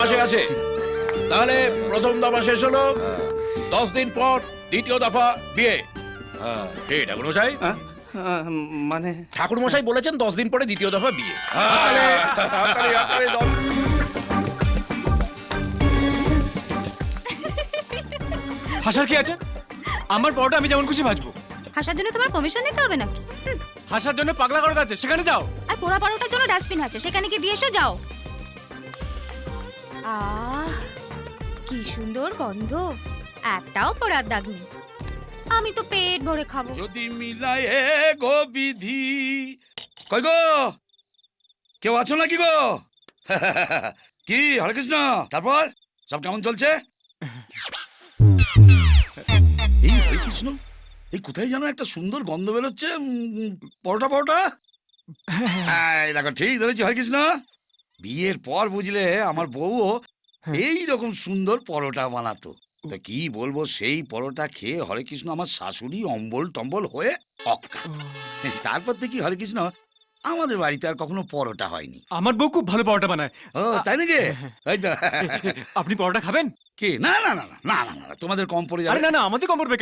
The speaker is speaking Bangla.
মাসে আছে। তাহলে প্রথম দফা শেষ হলো, 10 দিন পর দ্বিতীয় দফা বিয়ে। ঠিক ঠাকুর মশাই? মানে ঠাকুর মশাই বলেছেন 10 দিন পরে দ্বিতীয় দফা বিয়ে। হাসার কি আছে? আমার পরোটা আমি যেমন খুশি ভাজবো। হাসার জন্য তোমার পারমিশন নিতে হবে নাকি? হাসার জন্য পাগলা করার আছে, সেখানে যাও। আর পোড়া পরোটার জন্য ডাস্টবিন আছে, সেখানে গিয়ে দিয়ে এসো, যাও। আহ, কি সুন্দর গন্ধ, একটাও পোড়ার দাগ নেই। আমি তো পেট ভরে খাবো। যদি মিলায় গো বিধি। কই গো, কেউ আছো নাকি গো? কি হরে কৃষ্ণ, তারপর সব কেমন চলছে? এই হরে কৃষ্ণ, এই কোথায় যেন একটা সুন্দর গন্ধ বেরোচ্ছে। পরোটা পরোটা। এই দেখো, ঠিক ধরেছি হরে কৃষ্ণ। বিয়ের পর বুঝলে আমার বউও এই রকম সুন্দর পরোটা বানাতো। তা কি বলবো, সেই পরোটা খেয়ে হরে কৃষ্ণ আমার শাশুড়ি অম্বল টম্বল হয়ে অক্কা। তারপর থেকে হরে কৃষ্ণ আমাদের বাড়িতে আর কখনো পরোটা হয়নি। আমার বউ খুব ভালো পরোটা বানায়। ও তাই নাকি? এই তো। আপনি পরোটা খাবেন? কি? না না না না না না না, তোমাদের কম পড়ে আরে যাবে। না না, আমাদের কম পড়বে।